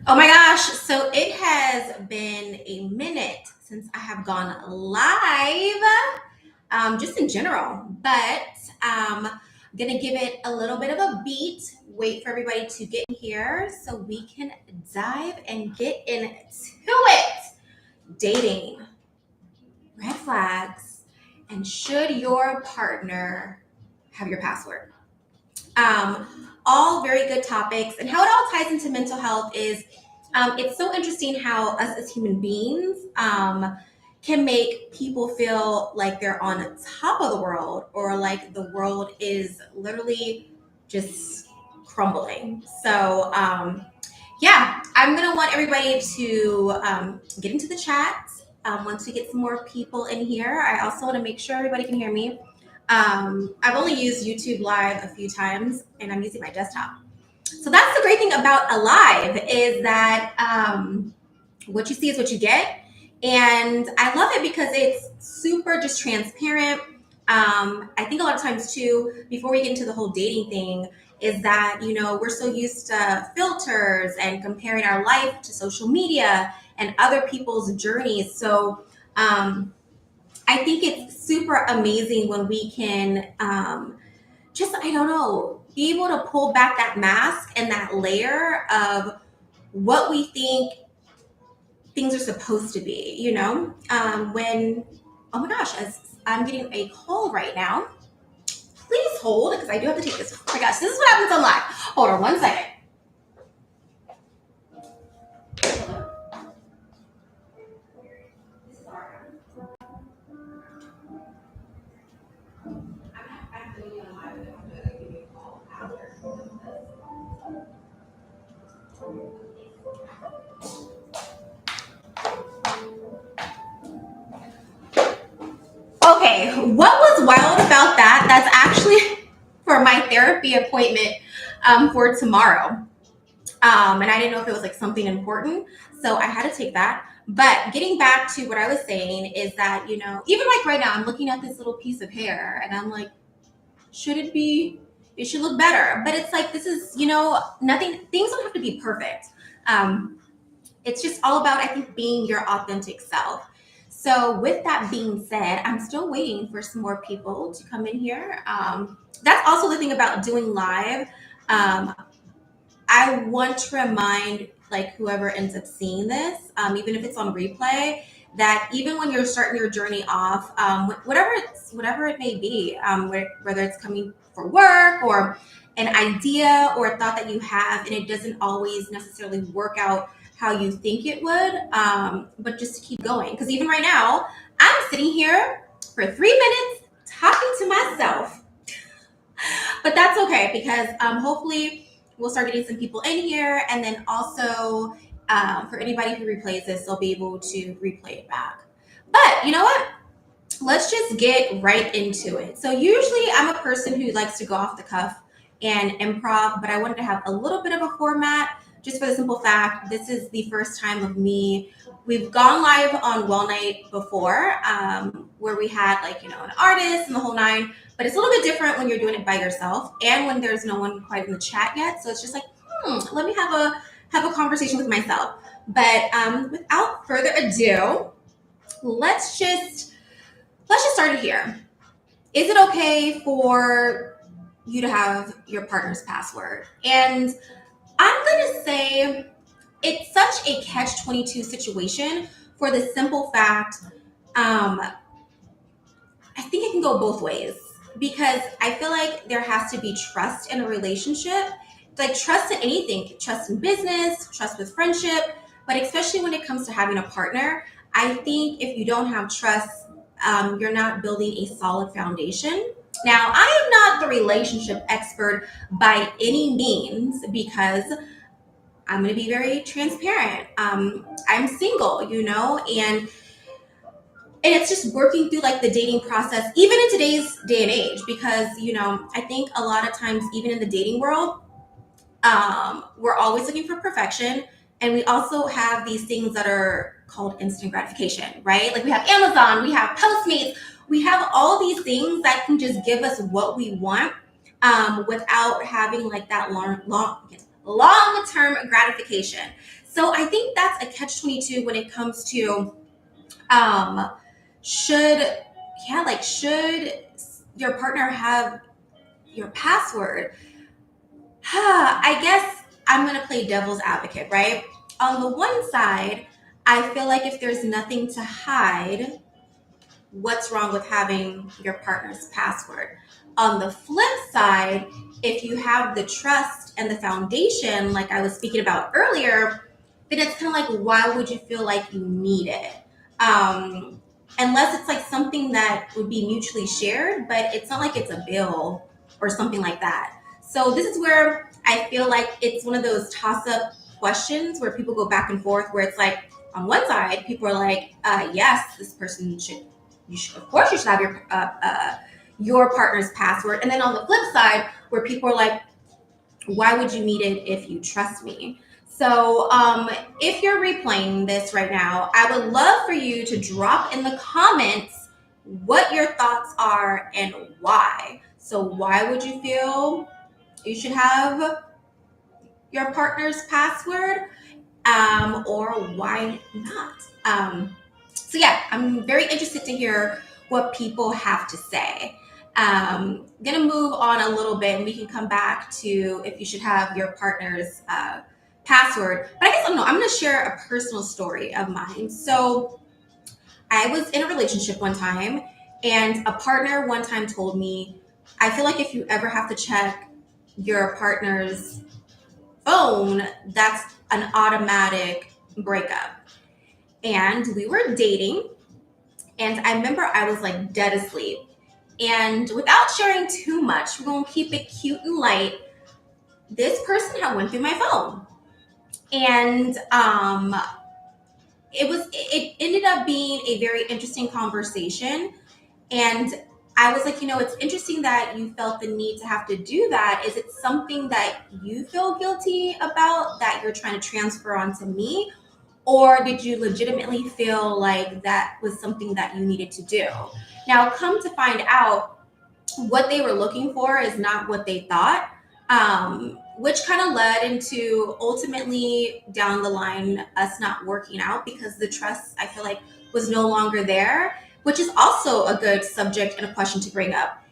Oh my gosh, so it has been a minute since I have gone live, just in general, but I'm gonna give it a little bit of a beat, wait for everybody to get here so we can dive and get into it. Dating, red flags, and should your partner have your password? All very good topics. And how it all ties into mental health is it's so interesting how us as human beings can make people feel like they're on top of the world or like the world is literally just crumbling. So, yeah, I'm going to want everybody to get into the chat. Once we get some more people in here, I also want to make sure everybody can hear me. I've only used YouTube Live a few times, and I'm using my desktop. So that's the great thing about a live is that what you see is what you get, and I love it because it's super just transparent. I think a lot of times too, before we get into the whole dating thing, is that we're so used to filters and comparing our life to social media and other people's journeys. So I think it's super amazing when we can just, I don't know, be able to pull back that mask and that layer of what we think things are supposed to be, when, oh my gosh, as I'm getting a call right now, please hold because I do have to take this. Oh my gosh, this is what happens on live. Hold on one second. Okay, what was wild about that? That's actually for my therapy appointment for tomorrow. And I didn't know if it was like something important, so I had to take that. But getting back to what I was saying is that, even like right now, I'm looking at this little piece of hair and I'm like, should it be, it should look better. But it's like, this is, nothing, things don't have to be perfect. It's just all about, I think, being your authentic self. So, with that being said, I'm still waiting for some more people to come in here. That's also the thing about doing live. Um, I want to remind like whoever ends up seeing this, even if it's on replay, that even when you're starting your journey off, whatever it may be, whether it's coming for work or an idea or a thought that you have, and it doesn't always necessarily work out how you think it would, but just to keep going. Because even right now, I'm sitting here for 3 minutes talking to myself, but that's okay because hopefully we'll start getting some people in here, and then also for anybody who replays this, they'll be able to replay it back. But you know what? Let's just get right into it. So usually I'm a person who likes to go off the cuff and improv, but I wanted to have a little bit of a format just for the simple fact this is the first time of me. We've gone live on Wellnite before, where we had like, an artist and the whole nine, but it's a little bit different when you're doing it by yourself and when there's no one quite in the chat yet. So it's just like, let me have a conversation with myself. But without further ado, let's just start it here. Is it okay for you to have your partner's password? And I'm going to say it's such a catch-22 situation for the simple fact, I think it can go both ways because I feel like there has to be trust in a relationship, like trust in anything, trust in business, trust with friendship, but especially when it comes to having a partner, I think if you don't have trust, you're not building a solid foundation. Now, I am not the relationship expert by any means because I'm going to be very transparent. I'm single, and it's just working through like the dating process, even in today's day and age, because, I think a lot of times, even in the dating world, we're always looking for perfection. And we also have these things that are called instant gratification, right? Like we have Amazon, we have Postmates, we have all these things that can just give us what we want. without having like that long-term gratification. So I think that's a catch-22 when it comes to um, should should your partner have your password? I guess I'm going to play devil's advocate, right? On the one side, I feel like if there's nothing to hide, what's wrong with having your partner's password? On the flip side, if you have the trust and the foundation, like I was speaking about earlier, then it's kind of like, why would you feel like you need it? Unless it's like something that would be mutually shared, but it's not like it's a bill or something like that. So this is where I feel like it's one of those toss-up questions where people go back and forth, where it's like, on one side, people are like, yes, this person should, of course you should have your partner's password. And then on the flip side, where people are like, why would you need it if you trust me? So if you're replaying this right now, I would love for you to drop in the comments what your thoughts are and why. So why would you feel you should have your partner's password, or why not? So yeah, I'm very interested to hear what people have to say. Gonna move on a little bit, and we can come back to if you should have your partner's password. But I guess I don't know. I'm gonna share a personal story of mine. So I was in a relationship one time, and a partner one time told me, I feel like if you ever have to check your partner's phone, that's an automatic breakup. And we were dating, and I remember I was like dead asleep. And without sharing too much, we're gonna keep it cute and light. This person had went through my phone, and it ended up being a very interesting conversation. And I was like, it's interesting that you felt the need to have to do that. Is it something that you feel guilty about that you're trying to transfer onto me? Or did you legitimately feel like that was something that you needed to do? Now, come to find out, what they were looking for is not what they thought, which kind of led into ultimately down the line us not working out because the trust, I feel like, was no longer there, which is also a good subject and a question to bring up.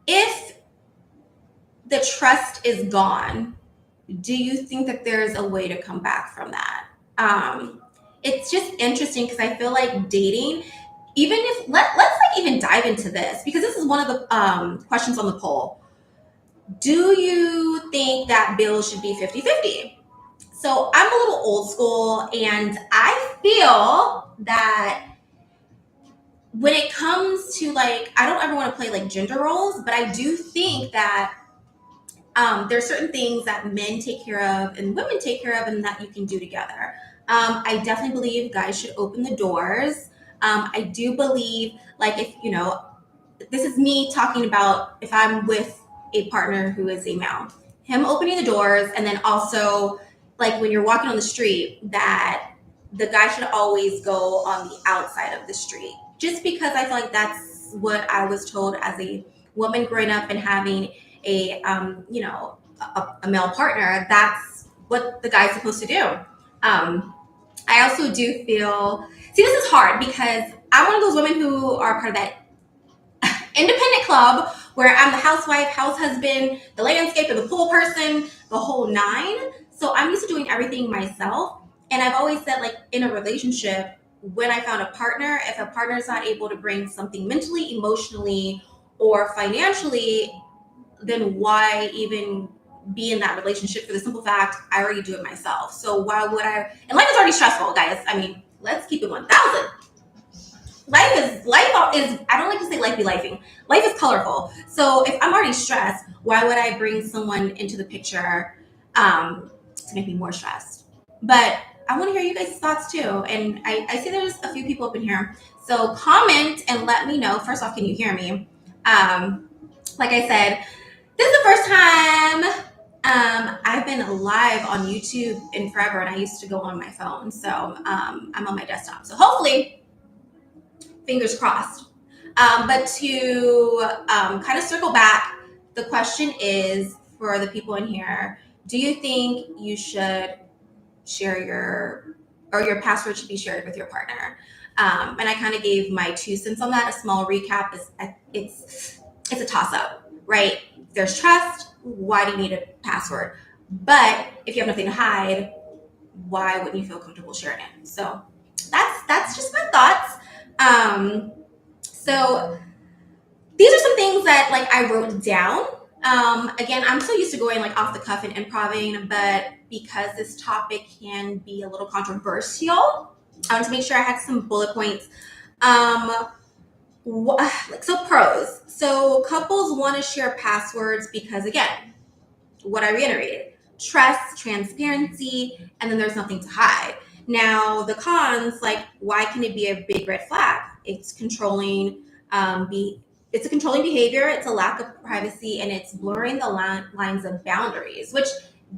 If the trust is gone, do you think that there's a way to come back from that? It's just interesting because I feel like dating, even if let's like even dive into this, because this is one of the questions on the poll. Do you think that bills should be 50-50? So I'm a little old school, and I feel that when it comes to like, I don't ever want to play like gender roles, but I do think that there's certain things that men take care of and women take care of, and that you can do together. I definitely believe guys should open the doors. I do believe, like, if this is me talking about if I'm with a partner who is a male, him opening the doors, and then also like when you're walking on the street, that the guy should always go on the outside of the street. Just because I feel like that's what I was told as a woman growing up and having a a male partner. That's what the guy's supposed to do. I also do feel, see, this is hard because I'm one of those women who are part of that independent club where I'm the housewife, house husband, the landscape, and the pool person, the whole nine. So I'm used to doing everything myself. And I've always said, like, in a relationship, when I found a partner, if a partner is not able to bring something mentally, emotionally, or financially, then why even be in that relationship, for the simple fact I already do it myself. So why would I? And life is already stressful, guys. I mean, let's keep it 1,000. Life is, I don't like to say life be lifing. Life is colorful. So if I'm already stressed, why would I bring someone into the picture to make me more stressed? But I want to hear you guys' thoughts too. And I see there's a few people up in here. So comment and let me know. First off, can you hear me? Like I said, this is the first time I've been live on YouTube in forever, and I used to go on my phone. So I'm on my desktop. So hopefully, fingers crossed. But to kind of circle back, the question is for the people in here: do you think you should share your password should be shared with your partner? And I kind of gave my 2 cents on that. A small recap is it's a toss up, right? There's trust. Why do you need a password? But if you have nothing to hide, why wouldn't you feel comfortable sharing it? So that's just my thoughts. So these are some things that like I wrote down. Again, I'm so used to going like off the cuff and improving, but because this topic can be a little controversial, I wanted to make sure I had some bullet points. So pros. So couples want to share passwords because, again, what I reiterated: trust, transparency, and then there's nothing to hide. Now, the cons, like, why can it be a big red flag? It's controlling, it's a controlling behavior, it's a lack of privacy, and it's blurring the lines of boundaries, which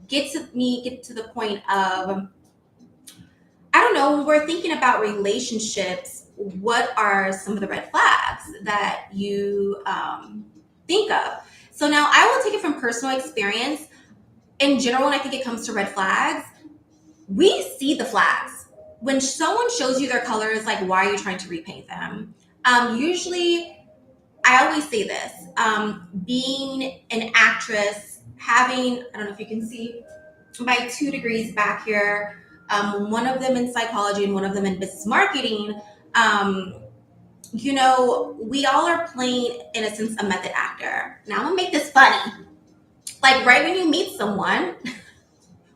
get to the point of, I don't know, when we're thinking about relationships, what are some of the red flags that you think of? So now I will take it from personal experience. In general, when I think it comes to red flags, we see the flags. When someone shows you their colors, like, why are you trying to repaint them? Usually, I always say this: being an actress, having, I don't know if you can see my 2 degrees back here, one of them in psychology and one of them in business marketing. We all are playing, in a sense, a method actor. Now I'm gonna make this funny. Like, right when you meet someone,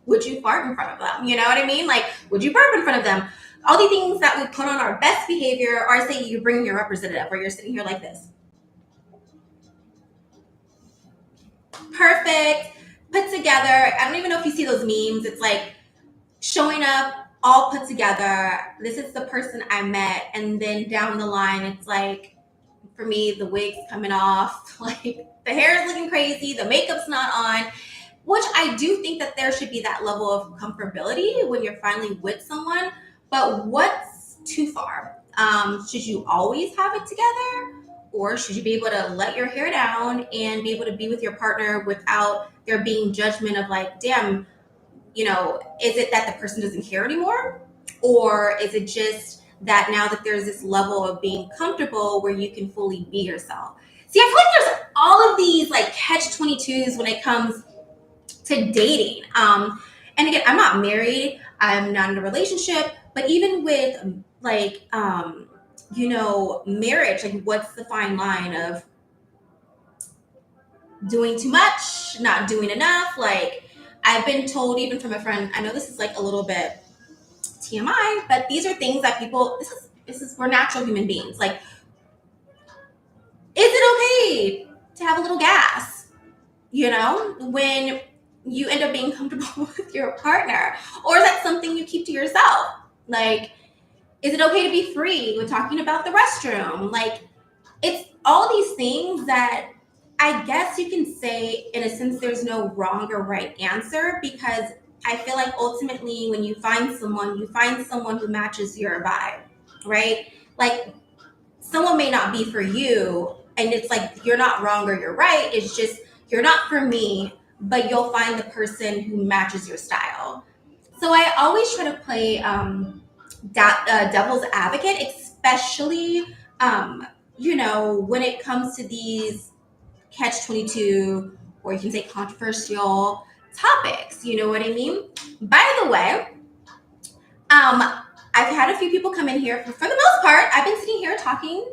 would you fart in front of them? You know what I mean? Like, would you burp in front of them? All the things that we put on our best behavior, or say you bring your representative, or you're sitting here like this. Perfect, put together. I don't even know if you see those memes. It's like showing up all put together. This is the person I met. And then down the line, it's like, for me, the wig's coming off, like the hair is looking crazy, the makeup's not on. Which I do think that there should be that level of comfortability when you're finally with someone. But what's too far? Should you always have it together? Or should you be able to let your hair down and be able to be with your partner without there being judgment of like, damn, is it that the person doesn't care anymore? Or is it just that now that there's this level of being comfortable where you can fully be yourself? See, I feel like there's all of these like catch-22s when it comes to dating. And again, I'm not married, I'm not in a relationship, but even with like, marriage, like, what's the fine line of doing too much, not doing enough? Like, I've been told, even from a friend, I know this is like a little bit TMI, but these are things that people, we're natural human beings. Like, is it okay to have a little gas? When you end up being comfortable with your partner? Or is that something you keep to yourself? Like, is it okay to be free with talking about the restroom? Like, it's all these things that I guess you can say, in a sense, there's no wrong or right answer, because I feel like ultimately when you find someone who matches your vibe, right? Like, someone may not be for you, and it's like you're not wrong or you're right. It's just you're not for me, but you'll find the person who matches your style. So I always try to play devil's advocate, especially when it comes to these catch-22, or you can say controversial topics. You know what I mean? By the way, I've had a few people come in here. For the most part, I've been sitting here talking,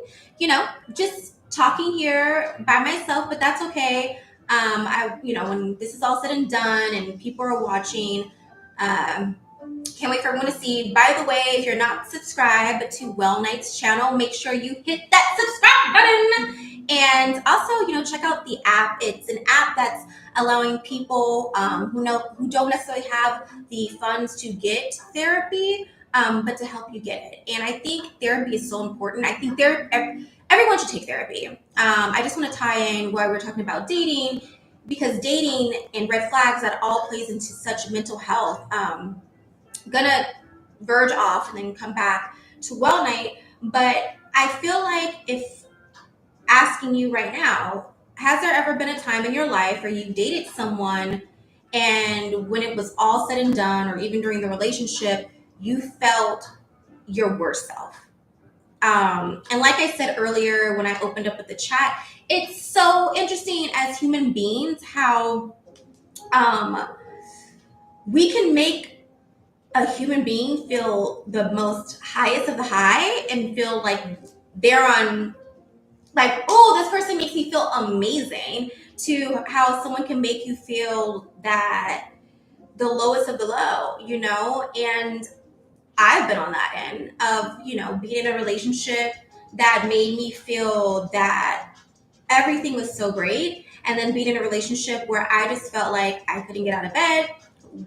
just talking here by myself, but that's okay. When this is all said and done and people are watching, can't wait for everyone to see. By the way, if you're not subscribed to Wellnite's channel, make sure you hit that subscribe button. And also, check out the app. It's an app that's allowing people who don't necessarily have the funds to get therapy, but to help you get it. And I think therapy is so important. I think everyone should take therapy. I just want to tie in why we're talking about dating, because dating and red flags, that all plays into such mental health. Gonna verge off and then come back to Wellnite, but I feel like, if asking you right now, has there ever been a time in your life where you dated someone and when it was all said and done, or even during the relationship, you felt your worst self? And like I said earlier when I opened up with the chat, it's so interesting as human beings how um, we can make a human being feel the most highest of the high and feel like they're on, like, oh, this person makes me feel amazing, to how someone can make you feel that the lowest of the low, and I've been on that end of, being in a relationship that made me feel that everything was so great. And then being in a relationship where I just felt like I couldn't get out of bed.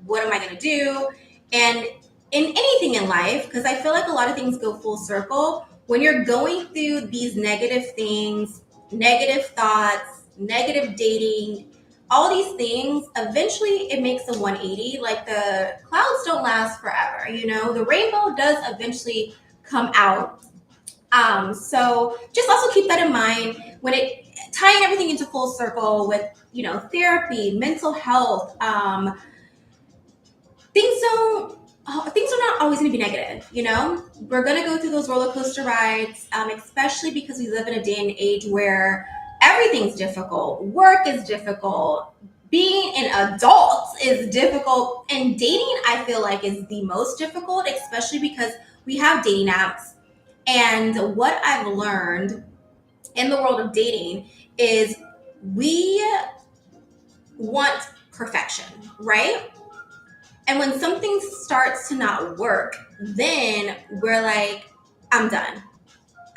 What am I going to do? And in anything in life, because I feel like a lot of things go full circle, when you're going through these negative things, negative thoughts, negative dating, all these things, eventually it makes a 180. Like, the clouds don't last forever, the rainbow does eventually come out. So just also keep that in mind when it tying everything into full circle with, therapy, mental health. Things are not always going to be negative. We're going to go through those roller coaster rides, especially because we live in a day and age where everything's difficult. Work is difficult. Being an adult is difficult, and dating, I feel like, is the most difficult, especially because we have dating apps. And what I've learned in the world of dating is we want perfection, right? And when something starts to not work, then we're like, I'm done.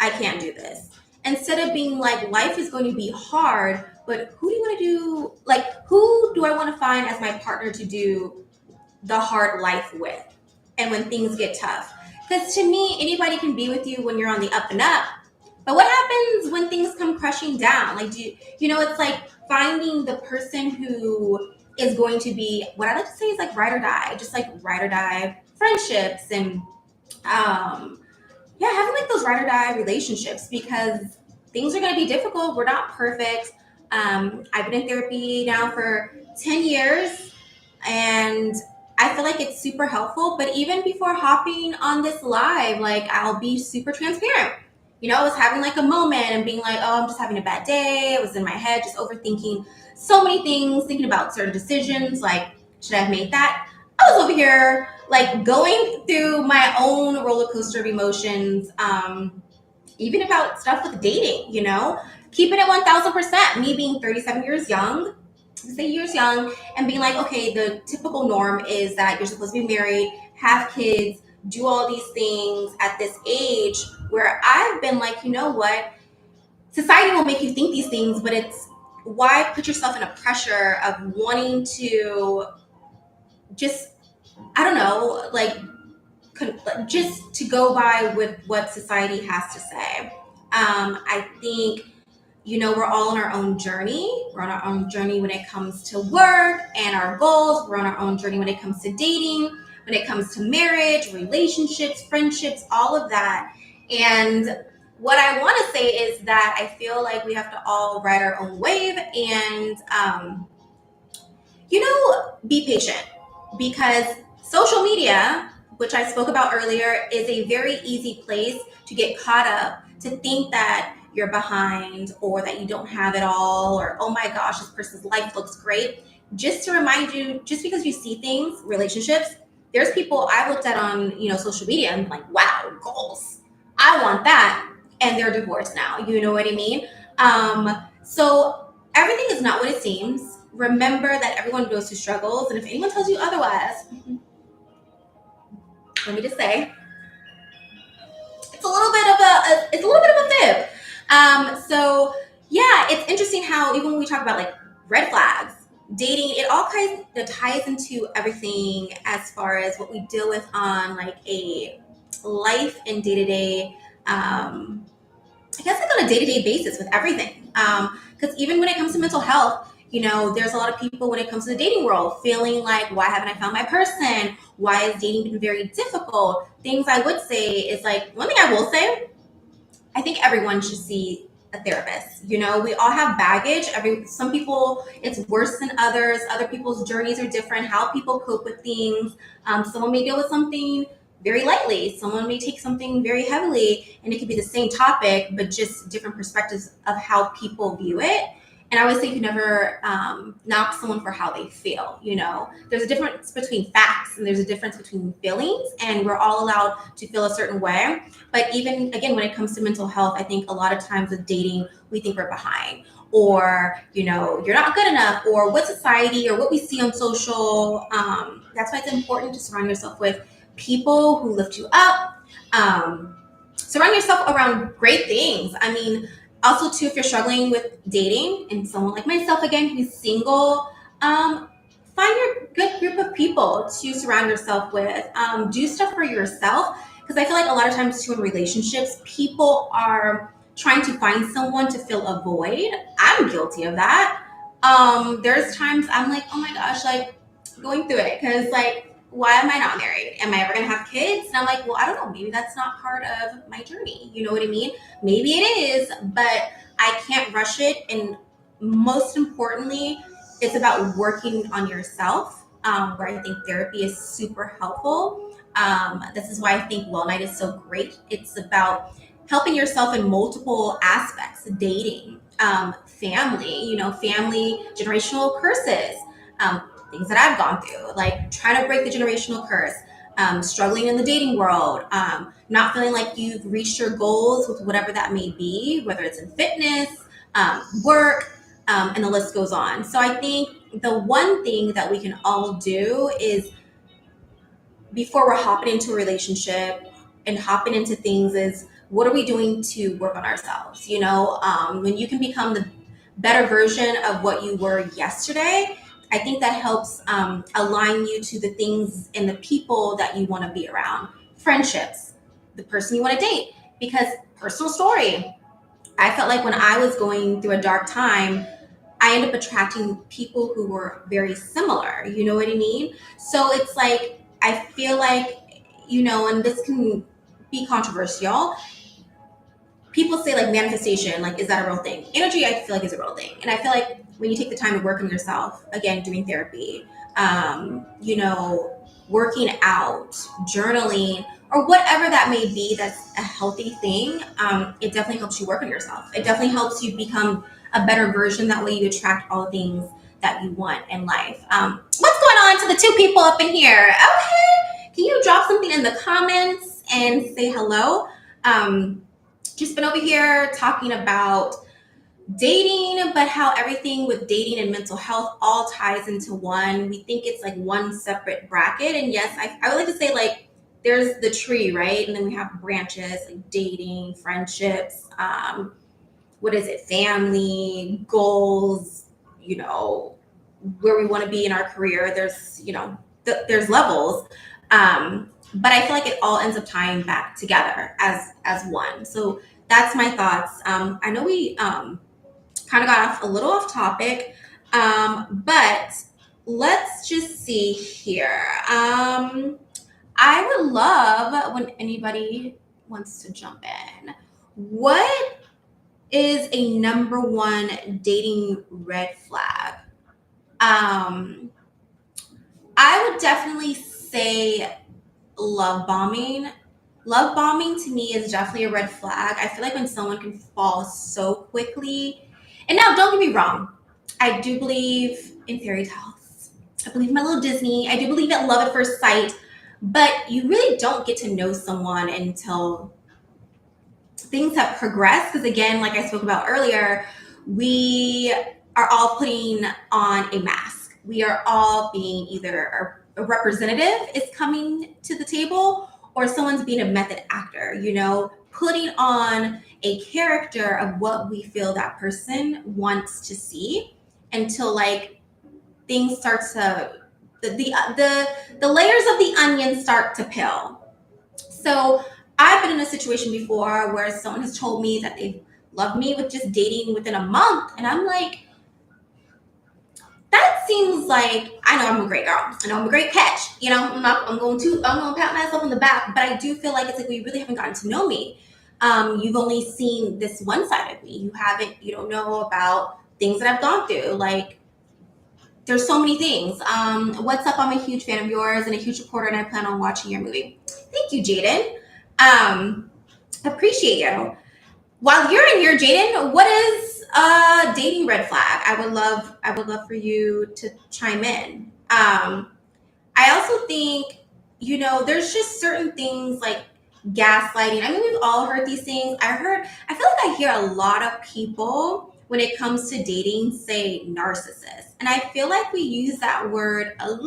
I can't do this. Instead of being like, life is going to be hard, but who do you want to do? Like, who do I want to find as my partner to do the hard life with? And when things get tough. Because to me, anybody can be with you when you're on the up and up. But what happens when things come crushing down? Like, it's like finding the person who is going to be, what I like to say is like ride or die, just like ride or die friendships and, yeah, having like those ride or die relationships, because things are going to be difficult. We're not perfect. I've been in therapy now for 10 years, and I feel like it's super helpful. But even before hopping on this live, like, I'll be super transparent. I was having like a moment and being like, oh, I'm just having a bad day. I was in my head, just overthinking so many things, thinking about certain decisions. Like, should I have made that? I was over here like going through my own roller coaster of emotions, even about stuff with dating, keeping it 1000%. Me being 37 years young, say years young, and being like, okay, the typical norm is that you're supposed to be married, have kids, do all these things at this age, where I've been like, you know what? Society will make you think these things, but it's why put yourself in a pressure of wanting to just, I don't know, like, just to go by with what society has to say. I think, we're all on our own journey. We're on our own journey when it comes to work and our goals. We're on our own journey when it comes to dating, when it comes to marriage, relationships, friendships, all of that. And what I want to say is that I feel like we have to all ride our own wave and, be patient, because social media, which I spoke about earlier, is a very easy place to get caught up, to think that you're behind or that you don't have it all, or, oh my gosh, this person's life looks great. Just to remind you, just because you see things, relationships, there's people I've looked at on, social media and I'm like, wow, goals. I want that. And they're divorced now. You know what I mean? So everything is not what it seems. Remember that everyone goes through struggles. And if anyone tells you otherwise, let me just say, it's a little bit of a fib. So yeah, it's interesting how even when we talk about like red flags, dating, it all kind of ties into everything as far as what we deal with on like a life and day-to-day, I guess like on a day-to-day basis with everything. Because even when it comes to mental health, there's a lot of people when it comes to the dating world feeling like, why haven't I found my person? Why has dating been very difficult? Things I would say is like, one thing I will say, I think everyone should see a therapist. We all have baggage. Some people it's worse than others. Other people's journeys are different. How people cope with things. Someone may deal with something very lightly. Someone may take something very heavily, and it could be the same topic, but just different perspectives of how people view it. And I always say you can never knock someone for how they feel. There's a difference between facts and there's a difference between feelings, and we're all allowed to feel a certain way. But even again, when it comes to mental health, I think a lot of times with dating, we think we're behind, or you're not good enough, or what society or what we see on social. That's why it's important to surround yourself with people who lift you up. Surround yourself around great things. I mean, also too, if you're struggling with dating and someone like myself again who's single, find your good group of people to surround yourself with. Do stuff for yourself, because I feel like a lot of times too in relationships, people are trying to find someone to fill a void. I'm guilty of that. There's times I'm like, oh my gosh, like going through it because like why am I not married? Am I ever gonna have kids? And I'm like, well, I don't know, maybe that's not part of my journey. You know what I mean? Maybe it is, but I can't rush it. And most importantly, it's about working on yourself, where I think therapy is super helpful. This is why I think Wellnite is so great. It's about helping yourself in multiple aspects: dating, family, family, generational curses, things that I've gone through, like trying to break the generational curse, struggling in the dating world, not feeling like you've reached your goals with whatever that may be, whether it's in fitness, work, and the list goes on. So I think the one thing that we can all do is before we're hopping into a relationship and hopping into things is what are we doing to work on ourselves? When you can become the better version of what you were yesterday, I think that helps align you to the things and the people that you want to be around. Friendships, the person you want to date, because personal story. I felt like when I was going through a dark time, I ended up attracting people who were very similar. You know what I mean? So it's like, I feel like, and this can be controversial. People say like manifestation, like, is that a real thing? Energy, I feel like is a real thing. And I feel like when you take the time to work on yourself, again, doing therapy, working out, journaling, or whatever that may be, that's a healthy thing. It definitely helps you work on yourself. It definitely helps you become a better version. That way you attract all the things that you want in life. What's going on to the two people up in here? Okay. Can you drop something in the comments and say hello? Just been over here talking about dating, but how everything with dating and mental health all ties into one. We think it's like one separate bracket. And yes, I would like to say like there's the tree, right? And then we have branches like dating, friendships, what is it, family, goals, where we want to be in our career. There's, there's levels. But I feel like it all ends up tying back together as one. So that's my thoughts. I know we kind of got off a little off topic, but let's just see here. I would love when anybody wants to jump in. What is a number one dating red flag? I would definitely say love bombing. Love bombing to me is definitely a red flag. I feel like when someone can fall so quickly. And now, don't get me wrong. I do believe in fairy tales. I believe in my little Disney. I do believe in love at first sight. But you really don't get to know someone until things have progressed. Because again, like I spoke about earlier, we are all putting on a mask. We are all being either a representative is coming to the table or someone's being a method actor, putting on a character of what we feel that person wants to see until like things start to the layers of the onion start to peel. So I've been in a situation before where someone has told me that they love me with just dating within a month, and I'm like, that seems like I know I'm a great girl. I know I'm a great catch. I'm going to pat myself on the back, but I do feel like it's like we really haven't gotten to know me. You've only seen this one side of me. You don't know about things that I've gone through. Like, there's so many things. What's up? I'm a huge fan of yours and a huge supporter, and I plan on watching your movie. Thank you, Jaden. Appreciate you. While you're in here, Jaden, what is a dating red flag? I would love for you to chime in. I also think, there's just certain things like gaslighting. I mean, we've all heard these things. I feel like I hear a lot of people when it comes to dating say narcissist. And I feel like we use that word just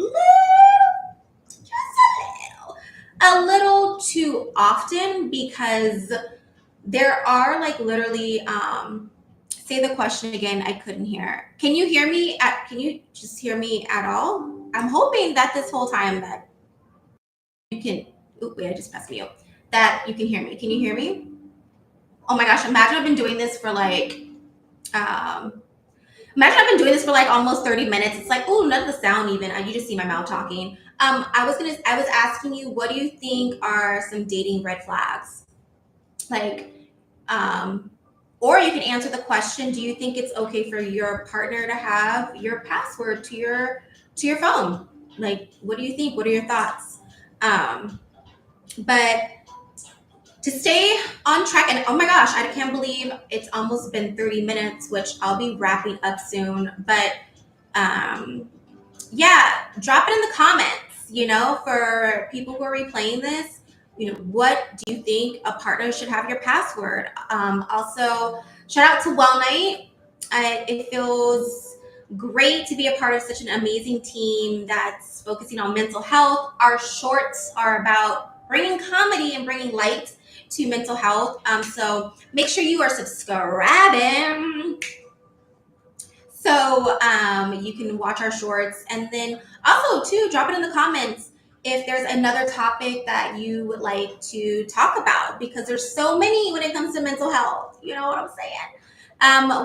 a little too often, because there are like literally, say the question again. I couldn't hear. Can you hear me? Can you just hear me at all? I'm hoping that this whole time that you can. Oh, wait, I just pressed mute. That you can hear me. Can you hear me? Oh my gosh! Imagine I've been doing this for like. Imagine I've been doing this for like almost 30 minutes. It's like, oh, none of the sound even. You just see my mouth talking. I was asking you, what do you think are some dating red flags? Like, or you can answer the question, do you think it's okay for your partner to have your password to your phone? Like, what do you think? What are your thoughts? But to stay on track, and oh my gosh, I can't believe it's almost been 30 minutes, which I'll be wrapping up soon. But yeah, drop it in the comments, for people who are replaying this. What do you think a partner should have your password? Also, shout out to Wellnite. It feels great to be a part of such an amazing team that's focusing on mental health. Our shorts are about bringing comedy and bringing light to mental health. So make sure you are subscribing so you can watch our shorts. And then also, too, drop it in the comments if there's another topic that you would like to talk about, because there's so many when it comes to mental health. You know what I'm saying?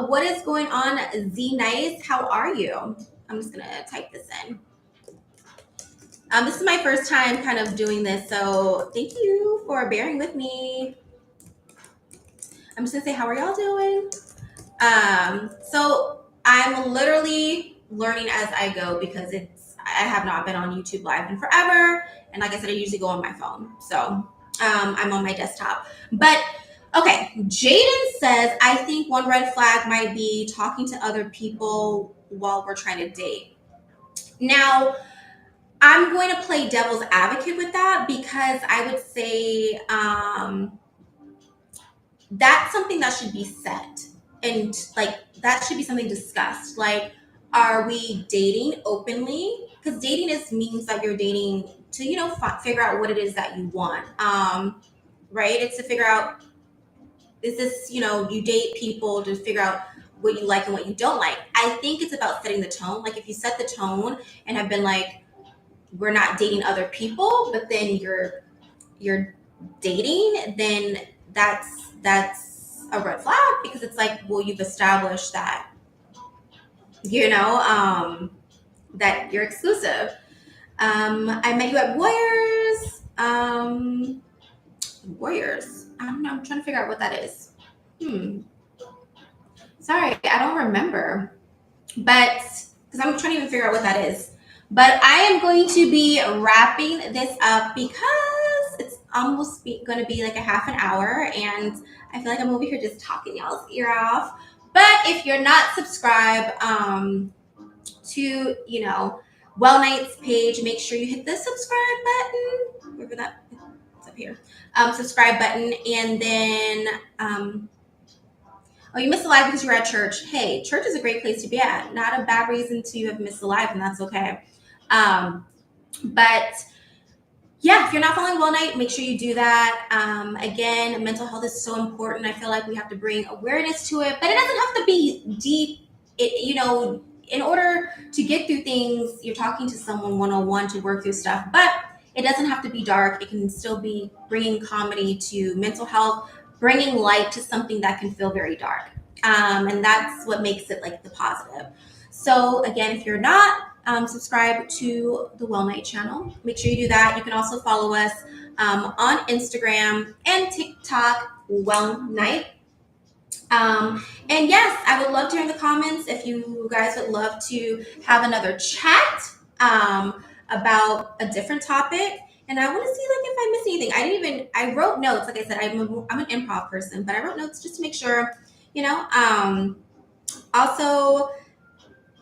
What is going on, Z Nice? How are you? I'm just going to type this in. This is my first time kind of doing this, so thank you for bearing with me. I'm just going to say, how are y'all doing? So I'm literally learning as I go, because I have not been on YouTube Live in forever. And like I said, I usually go on my phone. So I'm on my desktop. But okay, Jaden says, I think one red flag might be talking to other people while we're trying to date. Now, I'm going to play devil's advocate with that, because I would say that's something that should be said. And like, that should be something discussed. Like, are we dating openly? Because dating means that you're dating to, figure out what it is that you want. Right? It's to figure out, is this, you date people to figure out what you like and what you don't like. I think it's about setting the tone. Like, if you set the tone and have been like, we're not dating other people, but then you're dating, then that's a red flag, because it's like, well, you've established that, that you're exclusive. I met you at Warriors. I don't know. I'm trying to figure out what that is. Sorry, I don't remember. But because I'm trying to even figure out what that is. But I am going to be wrapping this up, because it's almost going to be like a half an hour, and I feel like I'm over here just talking y'all's ear off. But if you're not subscribed to, Wellnite's page, make sure you hit the subscribe button. Wherever that, it's up here. Subscribe button, and then oh, you missed a live because you were at church. Hey, church is a great place to be at. Not a bad reason to have missed a live, and that's okay. But yeah, if you're not following Wellnite, make sure you do that. Again, mental health is so important. I feel like we have to bring awareness to it, but it doesn't have to be deep. In order to get through things, you're talking to someone one-on-one to work through stuff, but it doesn't have to be dark. It can still be bringing comedy to mental health, bringing light to something that can feel very dark. And that's what makes it like the positive. So again, if you're not subscribe to the Wellnite channel, make sure you do that. You can also follow us on Instagram and TikTok, Wellnite. And yes, I would love to hear in the comments if you guys would love to have another chat about a different topic. And I want to see like if I missed anything. I wrote notes. Like I said, I'm an improv person, but I wrote notes just to make sure, you know. Also,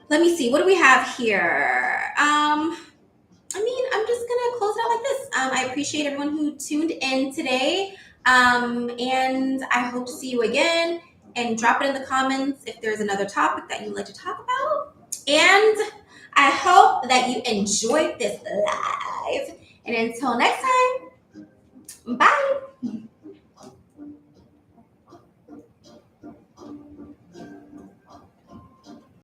let me see. What do we have here? I'm just gonna close it out like this. I appreciate everyone who tuned in today, and I hope to see you again. And drop it in the comments if there's another topic that you'd like to talk about. And I hope that you enjoyed this live. And until next time, bye.